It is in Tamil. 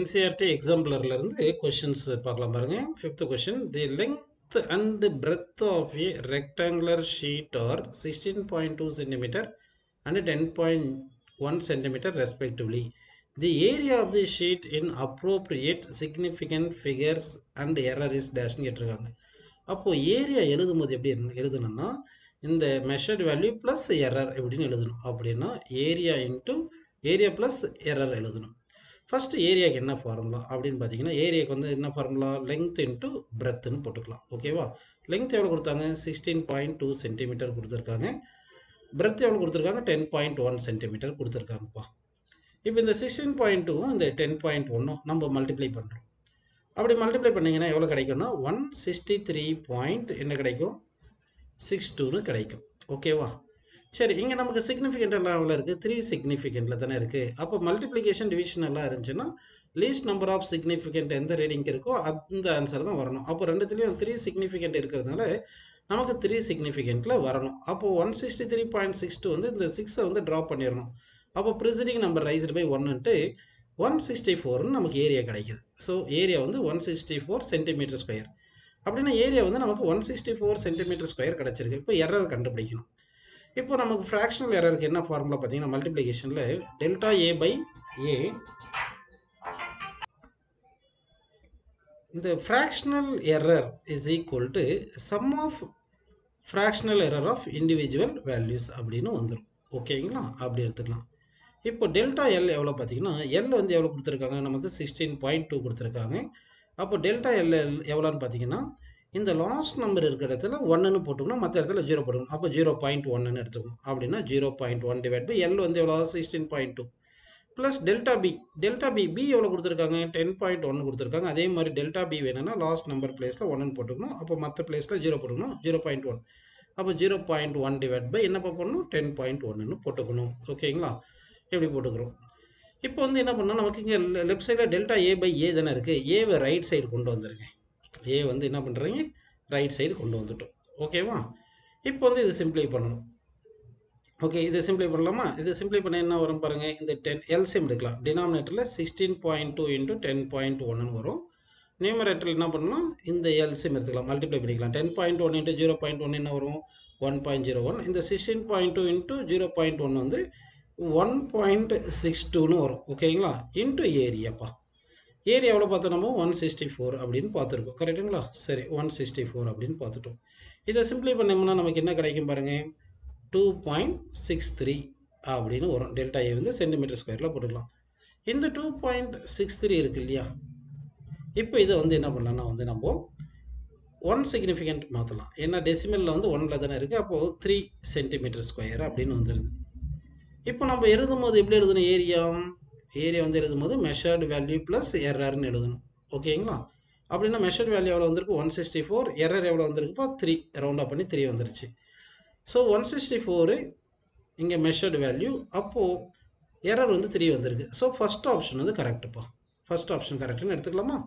NCERT எக்ஸாம்பிளர்லேருந்து கொஷின்ஸ் பார்க்கலாம் பாருங்க. Fifth question, the length and breadth of a rectangular sheet are 16.2 centimetre and 10.1 centimeter respectively. The area of the sheet in appropriate significant figures and error is dash கேட்டிருக்காங்க. அப்போ ஏரியா எழுதும் போது எப்படி எழுதணும்னா இந்த மெஷர்ட் வேல்யூ ப்ளஸ் எரர் எப்படின்னு எழுதணும். அப்படின்னா area into area plus error எழுதணும். ஃபர்ஸ்ட் ஏரியாவுக்கு என்ன ஃபார்முலா அப்படின்னு பார்த்தீங்கன்னா, ஏரியாவுக்கு வந்து என்ன ஃபார்முலா, லெங்த் இன்ட்டு பிரெத்துன்னு போட்டுக்கலாம். ஓகேவா? லெங்த் எவ்வளோ கொடுத்தாங்க, 16.2 சென்டிமீட்டர் கொடுத்துருக்காங்க. பிரெத் எவ்வளோ கொடுத்துருக்காங்க, 10.1 சென்டிமீட்டர் கொடுத்துருக்காங்கப்பா. இப்போ இந்த 16.2 இந்த 10.1 நம்ம மல்டிப்ளை பண்ணுறோம். அப்படி மல்டிப்ளை பண்ணிங்கன்னா எவ்வளோ கிடைக்கும்னா 163 என்ன கிடைக்கும், 62ன்னு கிடைக்கும். ஓகேவா? சரி, இங்கே நமக்கு சிக்னிஃபிகண்ட் எல்லாம் எவ்வளோ இருக்குது, 3 சிக்னிஃபிகண்ட்டில் தானே இருக்குது. அப்போ மல்டிப்ளிகேஷன் டிவிஷன் எல்லாம் இருந்துச்சுன்னா லீஸ்ட் நம்பர் ஆஃப் சிக்னிஃபிகண்ட் எந்த ரீடிங் இருக்கோ அந்த ஆன்சர் தான் வரணும். அப்போ ரெண்டுத்துலேயும் 3 சிக்னிஃபிகண்ட் இருக்கிறதுனால நமக்கு 3 சிக்னிஃபிகண்ட்டில் வரணும். அப்போது 163.62 வந்து இந்த 6ஐ வந்து ட்ராப் பண்ணிடணும். அப்போ ப்ரிசைடிங் நம்பர் ரைஸ்டு பை 1ன்ட்டு 164ன்னு நமக்கு ஏரியா கிடைக்குது. ஸோ ஏரியா வந்து 164 சென்டிமீட்டர் ஸ்கொயர். அப்படின்னா ஏரியா வந்து நமக்கு 164 சென்டிமீட்டர் ஸ்கொயர் கிடச்சிருக்கு. இப்போ எரர் கண்டுபிடிக்கணும். இப்போ நமக்கு ஃப்ராக்ஷனல் எரருக்கு என்ன ஃபார்முலா பார்த்தீங்கன்னா, மல்டிப்ளிகேஷனில் டெல்டா ஏ பை ஏ, இந்த fractional error is equal to sum of fractional error of individual values அப்படின்னு வந்துடும். ஓகேங்களா? அப்படி எடுத்துக்கலாம். இப்போ டெல்டா எல் எவ்வளோ பார்த்தீங்கன்னா, எல் வந்து எவ்வளோ கொடுத்துருக்காங்க, நமக்கு 16.2 கொடுத்துருக்காங்க. அப்போ டெல்டா எல் எவ்வளோன்னு பார்த்தீங்கன்னா, இந்த லாஸ்ட் நம்பர் இருக்கிற இடத்துல 1ன்னு போட்டுக்கணும், மற்ற இடத்துல 0 போட்டுக்கணும். அப்போ 0.1ன்னு எடுத்துக்கணும். அப்படின்னா 0.1 டிவைட் பை எல் வந்து எவ்வளோ, 16.2 plus delta B. Delta B B எவ்வளோ கொடுத்துருக்காங்க, 10.1 கொடுத்துருக்காங்க. அதே மாதிரி டெல்டா பி வேணும்னா லாஸ்ட் நம்பர் பிளேஸில் 1ன்னு போட்டுக்கணும். அப்போ மற்ற பிளேஸில் 0 போட்டுக்கணும், 0.1. அப்போ 0.1 டிவைட் பை என்ன பண்ணணும், 10.1ன்னு போட்டுக்கணும். ஓகேங்களா? எப்படி போட்டுக்கிறோம். இப்போ வந்து என்ன பண்ணால் நமக்கு இங்கே லெஃப்ட் சைடில் டெல்டா ஏ பை ஏ தானே இருக்குது. ஏவை ரைட் சைடு கொண்டு வந்துருங்க. ஏ வந்து என்ன பண்ணுறீங்க, ரைட் சைடு கொண்டு வந்துட்டோம். ஓகேவா? இப்போ வந்து இது சிம்பிளை பண்ணணும். ஓகே, இதை சிம்பிளை பண்ணலாமா? இதை சிம்பிளை பண்ண என்ன வரும் பாருங்கள், இந்த 10 எல்சிஎம் எடுக்கலாம். டினாமினேட்டரில் 16.2 இன்ட்டு 10.1ன்னு வரும். நியூமரேட்டரில் என்ன பண்ணலாம், இந்த எல்சிஎம் எடுத்துக்கலாம், மல்டிப்ளை பண்ணிக்கலாம். 10.1 இன்ட்டு 0.1 என்ன வரும், 1.01. இந்த 16.2 இன்ட்டு 0.1 வந்து 1.62ன்னு வரும். ஓகேங்களா? இன்ட்டு ஏரியாப்பா. ஏரியா எவ்வளோ பார்த்தோம், நம்ம 164 அப்படின்னு பார்த்துருக்கோம். கரெக்டுங்களா? சரி, 164 அப்படின்னு பார்த்துட்டோம். இதை சிம்பிளை பண்ணோம்னா நமக்கு என்ன கிடைக்கும் பாருங்கள், 2.63 அப்படின்னு வரும். டெல்டா ஏ வந்து சென்டிமீட்டர் ஸ்கொயரில் போட்டுக்கலாம். இந்த 2.63 இருக்கு இல்லையா, இப்போ இதை வந்து என்ன பண்ணலாம்னா வந்து நம்ம 1 சிக்னிஃபிகண்ட் மாற்றலாம். ஏன்னா டெசிமலில் வந்து 1ல் தானே இருக்குது. அப்போது 3 சென்டிமீட்டர் ஸ்கொயர் அப்படின்னு வந்துடுது. இப்போ நம்ம எழுதும் போது எப்படி எழுதணும், ஏரியா வந்து எழுதும் போது மெஷர்டு வேல்யூ ப்ளஸ் எரர்னு எழுதணும். ஓகேங்களா? அப்படின்னா மெஷர்டு வேல்யூ எவ்வளோ வந்திருக்கு, 164. எரர் எவ்வளோ வந்திருக்குப்பா, 3. ரவுண்டாக பண்ணி 3 வந்துருச்சு. ஸோ 164 இங்கே மெஷர்டு வேல்யூ, அப்போது எரர் வந்து 3 வந்திருக்கு. ஸோ ஃபஸ்ட் ஆப்ஷன் வந்து கரெக்டுப்பா. ஃபஸ்ட் ஆப்ஷன் கரெக்டுன்னு எடுத்துக்கலாமா?